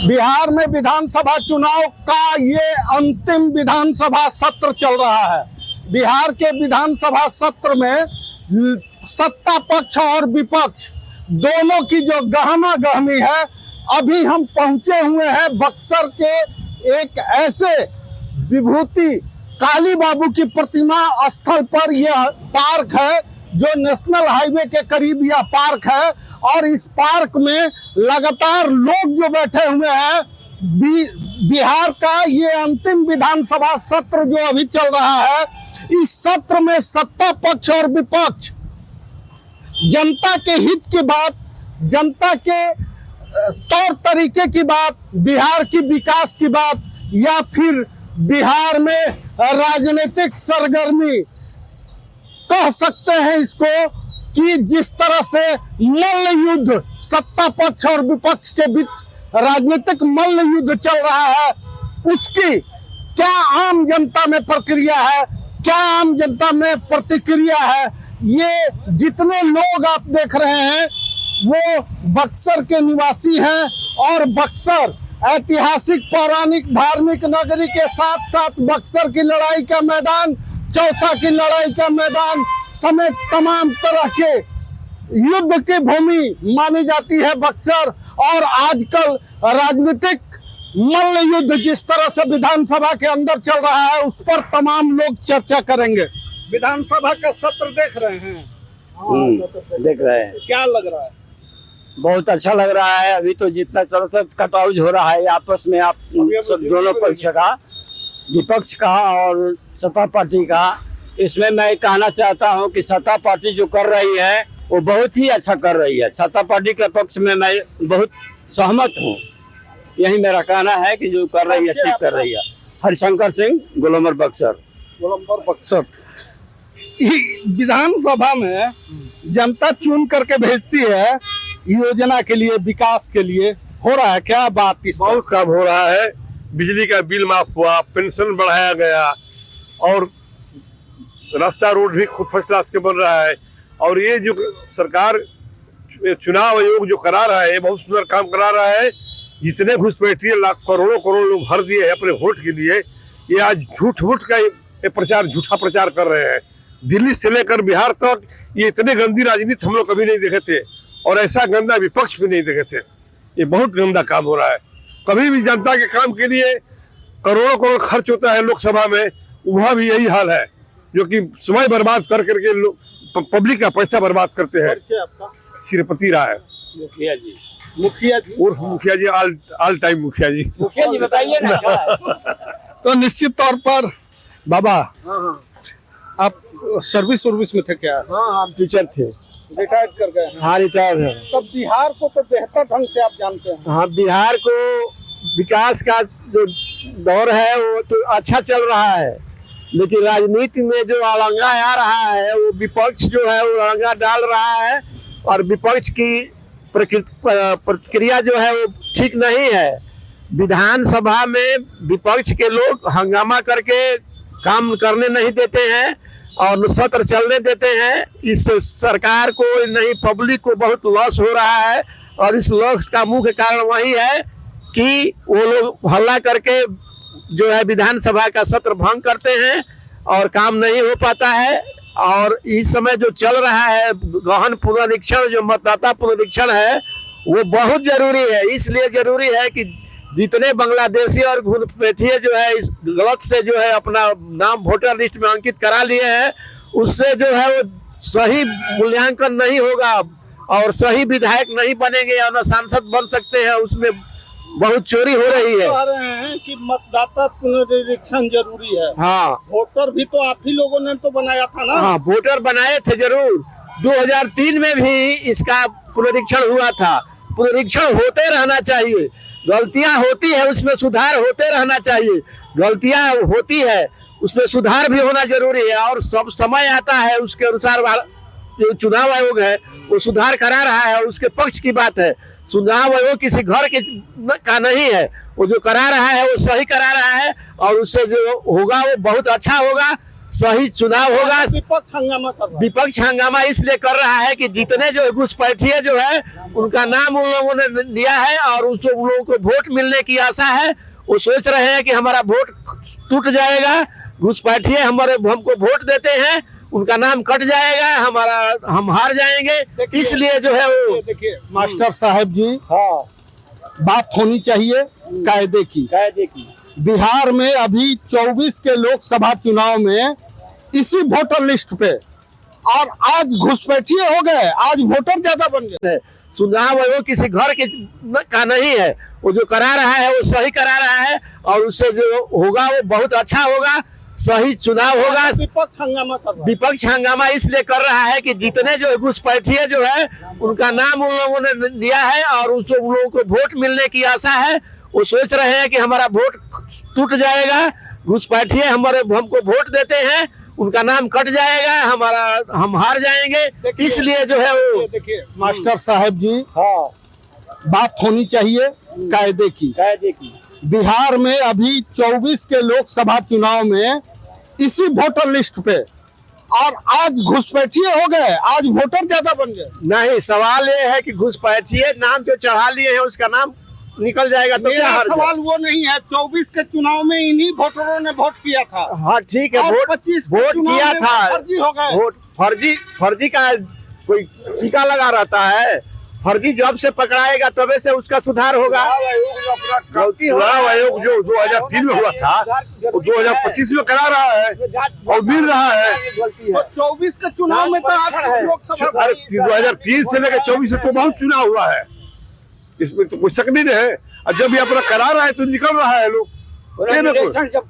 बिहार में विधानसभा चुनाव का ये अंतिम विधानसभा सत्र चल रहा है। बिहार के विधानसभा सत्र में सत्ता पक्ष और विपक्ष दोनों की जो गहमा गहमी है। अभी हम पहुंचे हुए हैं बक्सर के एक ऐसे विभूति काली बाबू की प्रतिमा स्थल पर। यह पार्क है जो नेशनल हाईवे के करीब यह पार्क है और इस पार्क में लगातार लोग जो बैठे हुए हैं। बिहार का ये अंतिम विधानसभा सत्र जो अभी चल रहा है, इस सत्र में सत्ता पक्ष और विपक्ष जनता के हित की बात, जनता के तौर तरीके की बात, बिहार की विकास की बात या फिर बिहार में राजनीतिक सरगर्मी कह सकते हैं इसको कि जिस तरह से मल्ल युद्ध सत्ता पक्ष और विपक्ष के बीच राजनीतिक मल्ल युद्ध चल रहा है, उसकी क्या आम जनता में प्रक्रिया है, क्या आम जनता में प्रतिक्रिया है। ये जितने लोग आप देख रहे हैं वो बक्सर के निवासी हैं और बक्सर ऐतिहासिक पौराणिक धार्मिक नगरी के साथ साथ बक्सर की लड़ाई का मैदान, चौसा की लड़ाई का मैदान समेत तमाम तरह के युद्ध की भूमि मानी जाती है बक्सर। और आजकल राजनीतिक मल्ल युद्ध जिस तरह से विधानसभा के अंदर चल रहा है, उस पर तमाम लोग चर्चा करेंगे। विधानसभा का सत्र देख रहे हैं? देख रहे हैं। क्या लग रहा है? बहुत अच्छा लग रहा है। अभी तो जितना सतत कटाउज हो रहा है आपस में, आप सब दोनों पक्ष का, विपक्ष का और सत्ता पार्टी का, इसमें मैं कहना चाहता हूं कि सत्ता पार्टी जो कर रही है वो बहुत ही अच्छा कर रही है। सत्ता पार्टी के पक्ष में मैं बहुत सहमत हूं। यही मेरा कहना है कि जो कर रही है ठीक कर रही है। हरिशंकर सिंह, गोलंबर बक्सर। गोलंबर बक्सर। विधानसभा में जनता चुन करके भेजती है योजना के लिए, विकास के लिए। हो रहा है क्या बात? इस बहुत काम हो रहा है। बिजली का बिल माफ हुआ, पेंशन बढ़ाया गया और रास्ता रोड भी खूब फर्स्ट क्लास के बन रहा है। और ये जो सरकार चुनाव आयोग जो करा रहा है, बहुत सुंदर काम करा रहा है। जितने घुसपैठिए लाख करोड़ों करोड़ लोग भर दिए हैं अपने वोट के लिए, ये आज झूठ का ये प्रचार, झूठा प्रचार कर रहे हैं। दिल्ली से लेकर बिहार तक ये इतने गंदी राजनीति हम लोग कभी नहीं देखे थे और ऐसा गंदा विपक्ष भी नहीं देखे थे। ये बहुत गंदा काम हो रहा है। कभी भी जनता के काम के लिए करोड़ों करोड़ खर्च होता है लोकसभा में, वहाँ भी यही हाल है, जो कि समय बर्बाद कर करके लोग पब्लिक का पैसा बर्बाद करते हैं। आपका श्रीपति राय मुखिया जी, उर्फ मुखिया जी, ऑल टाइम मुखिया जी। मुखिया जी बताइए ना। तो निश्चित तौर पर बाबा, आप सर्विस में थे क्या? हाँ, हम टीचर थे, रिटायर्ड कर गए हैं। हाँ रिटायर है। तब बिहार को तो बेहतर ढंग से आप जानते हैं। हाँ, बिहार को विकास का जो दौर है वो तो अच्छा चल रहा है, लेकिन राजनीति में जो अड़ंगा आ रहा है, वो विपक्ष जो है वो अड़ंगा डाल रहा है और विपक्ष की प्रतिक्रिया जो है वो ठीक नहीं है। विधानसभा में विपक्ष के लोग हंगामा करके काम करने नहीं देते हैं और सत्र चलने देते हैं। इस सरकार को नहीं, पब्लिक को बहुत लॉस हो रहा है और इस लॉस का मुख्य कारण वही है कि वो लोग हल्ला करके जो है विधानसभा का सत्र भंग करते हैं और काम नहीं हो पाता है। और इस समय जो चल रहा है गहन पुनरीक्षण, जो मतदाता पुनरीक्षण है, वो बहुत जरूरी है। इसलिए जरूरी है कि जितने बांग्लादेशी और घुसपैठिए जो है इस गलत से जो है अपना नाम वोटर लिस्ट में अंकित करा लिए हैं, उससे जो है वो सही मूल्यांकन नहीं होगा और सही विधायक नहीं बनेंगे और न सांसद बन सकते हैं। उसमें बहुत चोरी हो रही है। कह रहे हैं कि मतदाता पुनरीक्षण जरूरी है। हाँ, वोटर भी तो आप ही लोगों ने तो बनाया था ना? हाँ, वोटर बनाए थे जरूर। 2003 में भी इसका पुनरीक्षण हुआ था। पुनरीक्षण होते रहना चाहिए। गलतियां होती है, उसमें सुधार होते रहना चाहिए। गलतियां होती है, उसमें सुधार भी होना जरूरी है और सब समय आता है उसके अनुसार जो चुनाव आयोग है वो सुधार करा रहा है और उसके पक्ष की बात है। चुनाव आयोग किसी घर के का नहीं है, वो जो करा रहा है वो सही करा रहा है और उससे जो होगा वो बहुत अच्छा होगा। सही चुनाव होगा। विपक्ष हंगामा कर रहा है। विपक्ष हंगामा इसलिए कर रहा है कि जितने जो घुसपैठिए जो है उनका नाम उन लोगों ने लिया है और उन लोगों को वोट मिलने की आशा है। वो सोच रहे हैं कि हमारा वोट टूट जाएगा, घुसपैठिए हमको वोट देते हैं, उनका नाम कट जाएगा, हम हार जाएंगे, इसलिए जो है वो देखिए मास्टर साहब जी, हाँ बात होनी चाहिए कायदे की। बिहार में अभी 24 के लोकसभा चुनाव में इसी वोटर लिस्ट पे और आज घुसपैठिए हो गए, आज वोटर ज्यादा बन गए। चुनाव आयोग किसी घर का नहीं है, वो जो करा रहा है वो सही करा रहा है और उससे जो होगा वो बहुत अच्छा होगा, सही चुनाव होगा। विपक्ष हंगामा कर रहा है। विपक्ष हंगामा इसलिए कर रहा है कि जितने जो घुसपैठिए जो है उनका नाम उन लोगों ने लिया है और उन लोगों को वोट मिलने की आशा है। वो सोच रहे हैं कि हमारा वोट टूट जाएगा, घुसपैठिए हमको वोट देते हैं, उनका नाम कट जाएगा, हम हार जाएंगे, इसलिए जो है वो देखिए मास्टर साहब जी, हाँ बात होनी चाहिए कायदे की। बिहार में अभी 24 के लोकसभा चुनाव में इसी वोटर लिस्ट पे और आज घुसपैठिए हो गए, आज वोटर ज्यादा बन गए। नहीं, सवाल ये है कि घुसपैठिए नाम जो चढ़ा लिए हैं उसका नाम निकल जाएगा तो क्या हार सवाल वो नहीं है। 24 के चुनाव में इन्हीं वोटरों ने वोट किया था। हाँ ठीक है, वोट 25 वोट किया था, फर्जी हो गए। वोट फर्जी का कोई टीका लगा रहता है। फर्जी जब से पकड़ाएगा तबे से उसका सुधार होगा। चुनाव आयोग जो 2003 में हुआ था वो 2025 में करा रहा है और मिल रहा है। 24 के चुनाव में तो आज लोकसभा 2003 से लेकर 24 तो बहुत चुनाव हुआ है, इसमें तो कोई शक नहीं है। और जब ये अपना करा रहा है तो निकल रहा है लोग पुनर्निरीक्षण जब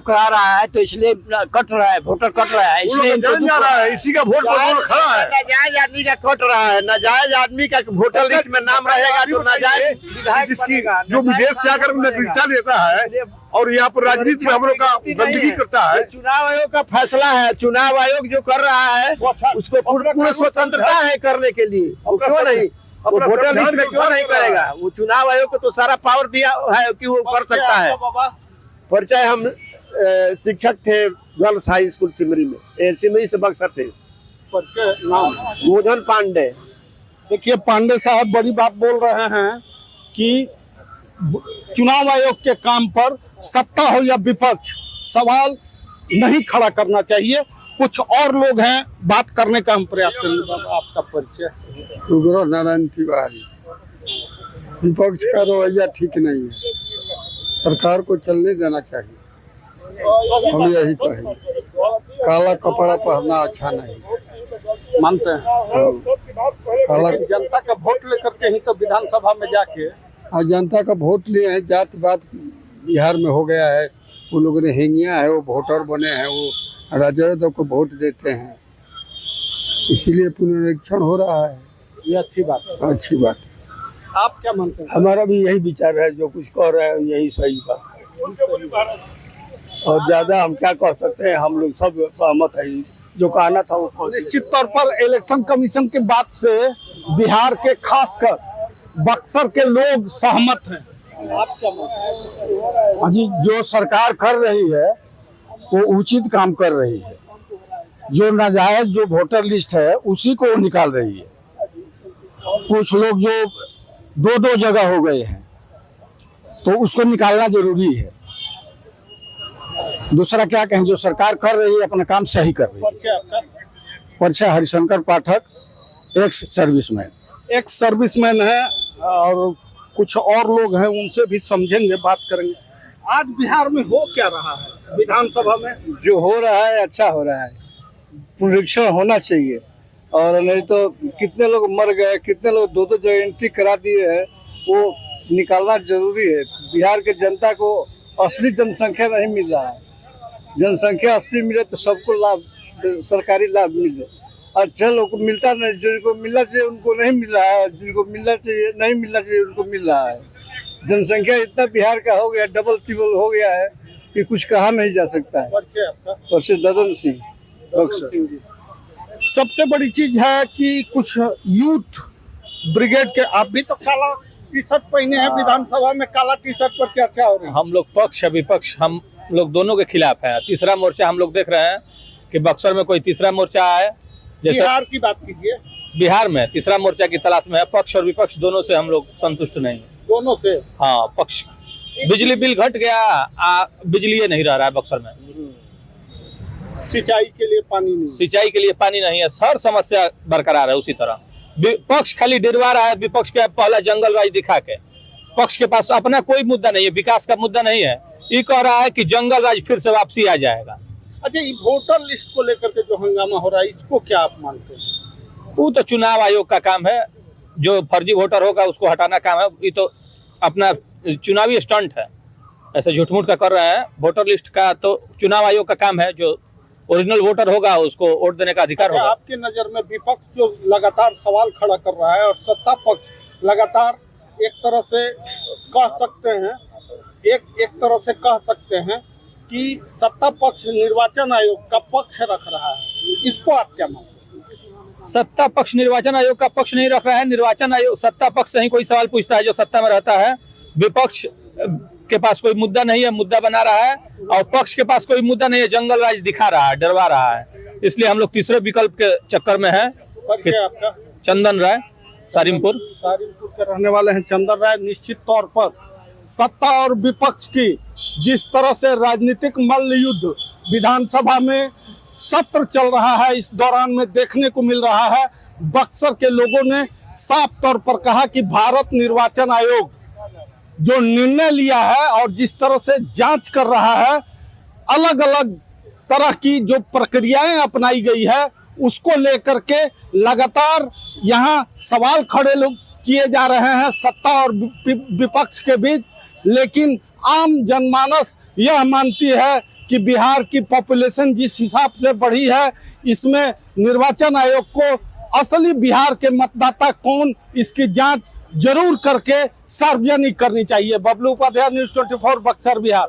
करा रहा है तो इसलिए कट रहा है, वोटर कट रहा है, इसलिए जा रहा है, इसी का वोट पर खड़ा है। नाजायज आदमी का कट रहा है, नाजायज आदमी का वोटर लिस्ट में नाम रहेगा तो नाजायज जिसकी जो विदेश से आकर नागरिकता लेता है और यहाँ पर राजनीति में हम लोग का गंदगी करता है। चुनाव आयोग का फैसला है, चुनाव आयोग जो कर रहा है उसको पूर्ण स्वतंत्रता है करने के लिए। क्यों नहीं, वो वोटर लिस्ट में क्यों नहीं करेगा? वो चुनाव आयोग को तो सारा पावर दिया है कि वो कर सकता है। परिचय, हम शिक्षक थे गर्ल्स हाई स्कूल सिमरी में, सिमरी से बक्सर थे। गोधन पांडे। देखिए पांडे साहब बड़ी बात बोल रहे हैं कि चुनाव आयोग के काम पर सत्ता हो या विपक्ष सवाल नहीं खड़ा करना चाहिए। कुछ और लोग हैं, बात करने का हम प्रयास करेंगे। आपका परिचय? सुग्रह नारायण तिवारी। विपक्ष का रवैया ठीक नहीं है, सरकार को चलने देना चाहिए, हम यही कहेंगे। काला कपड़ा पहनना अच्छा नहीं मानते हैं। काला जनता का वोट लेकर के ही तो विधानसभा में जाके जनता का वोट लिए हैं, जात बात बिहार में हो गया है। वो लोग रेहंगिया है, वो वोटर बने हैं, वो राजद को वोट देते हैं, इसीलिए पुनरीक्षण हो रहा है। ये अच्छी बात है। अच्छी बात। आप क्या मानते हैं? हमारा भी यही विचार है, जो कुछ कह रहे हैं यही सही बात है और ज्यादा हम क्या कह सकते हैं। हम लोग सब सहमत है, जो कहना था वो। निश्चित तौर पर इलेक्शन कमीशन के बाद से बिहार के खासकर बक्सर के लोग सहमत हैं। आप क्या मानते हैं? जी, जो सरकार कर रही है वो उचित काम कर रही है। जो नाजायज जो वोटर लिस्ट है उसी को निकाल रही है। कुछ लोग जो दो जगह हो गए हैं तो उसको निकालना जरूरी है। दूसरा क्या कहें, जो सरकार कर रही है अपना काम सही कर रही है। परिचय हरिशंकर पाठक, एक्स सर्विसमैन है और कुछ और लोग हैं, उनसे भी समझेंगे, बात करेंगे। आज बिहार में हो क्या रहा है? विधानसभा में जो हो रहा है अच्छा हो रहा है, पुनरीक्षण होना चाहिए। और नहीं तो कितने लोग मर गए, कितने लोग दो जगह एंट्री करा दिए हैं, वो निकालना जरूरी है। बिहार के जनता को असली जनसंख्या नहीं मिल रहा है। जनसंख्या असली मिले तो सबको लाभ, सरकारी लाभ मिले। अच्छा लोग को मिलता नहीं, जिनको मिलना चाहिए उनको नहीं मिल रहा है, जिनको मिलना चाहिए नहीं मिलना चाहिए उनको मिल रहा है। जनसंख्या इतना बिहार का हो गया, डबल ट्रिपल हो गया है कि कुछ कहा नहीं जा सकता है। परिचय ददन सिंह, बक्सर। सबसे बड़ी चीज है कि कुछ यूथ ब्रिगेड के, आप भी तो काला टी शर्ट पहने हैं, विधानसभा में काला टी शर्ट पर चर्चा हो रही है। हम लोग पक्ष विपक्ष हम लोग दोनों के खिलाफ हैं। तीसरा मोर्चा हम लोग देख रहे हैं कि बक्सर में कोई तीसरा मोर्चा है, जैसे बिहार की बात कीजिए। बिहार में तीसरा मोर्चा की तलाश में है। पक्ष और विपक्ष दोनों से हम लोग संतुष्ट नहीं हैं। दोनों से। हाँ, पक्ष बिजली बिल घट गया, बिजली नहीं रह रहा है बक्सर में। सिंचाई के लिए पानी नहीं। सिंचाई के लिए पानी नहीं है, हर समस्या बरकरार है उसी तरह। पक्ष खाली डरवा रहा है, विपक्ष का पहला जंगल राज दिखा के। पक्ष के पास अपना कोई मुद्दा नहीं है, विकास का मुद्दा नहीं है। ये कह रहा है कि जंगल राज फिर से वापसी आ जाएगा। अच्छा, ये वोटर लिस्ट को लेकर के जो हंगामा हो रहा है, इसको क्या आप मानते हैं? वो तो चुनाव आयोग का काम है, जो फर्जी वोटर होगा उसको हटाना काम है। ये तो अपना चुनावी स्टंट है, ऐसे झूठ मूठ का कर रहे हैं। वोटर लिस्ट का तो चुनाव आयोग का काम है, जो ओरिजिनल वोटर होगा उसको वोट देने का अधिकार होगा। आपके नजर में विपक्ष जो लगातार सवाल खड़ा कर रहा है और सत्ता पक्ष लगातार एक तरह से कह सकते हैं कि सत्ता पक्ष निर्वाचन आयोग का पक्ष रख रहा है, इसको आप क्या मानते हैं? सत्ता पक्ष निर्वाचन आयोग का पक्ष नहीं रख रहा है। निर्वाचन आयोग सत्ता पक्ष से ही कोई सवाल पूछता है जो सत्ता में रहता है। विपक्ष के पास कोई मुद्दा नहीं है, मुद्दा बना रहा है, और पक्ष के पास कोई मुद्दा नहीं है, जंगल राज दिखा रहा है, डरवा रहा है। इसलिए हम लोग तीसरे विकल्प के चक्कर में हैं। आपका चंदन राय, सारिमपुर के रहने वाले हैं चंदन राय। निश्चित तौर पर सत्ता और विपक्ष की जिस तरह से राजनीतिक मल्ल युद्ध विधानसभा में सत्र चल रहा है, इस दौरान में देखने को मिल रहा है। बक्सर के लोगों ने साफ तौर पर कहा कि भारत निर्वाचन आयोग जो निर्णय लिया है और जिस तरह से जांच कर रहा है, अलग अलग तरह की जो प्रक्रियाएं अपनाई गई है, उसको लेकर के लगातार यहाँ सवाल खड़े लोग किए जा रहे हैं सत्ता और विपक्ष के बीच। लेकिन आम जनमानस यह मानती है कि बिहार की पॉपुलेशन जिस हिसाब से बढ़ी है, इसमें निर्वाचन आयोग को असली बिहार के मतदाता कौन, इसकी जांच जरूर करके सार्वजनिक करनी चाहिए। बबलू उपाध्याय, न्यूज़ 24, बक्सर, बिहार।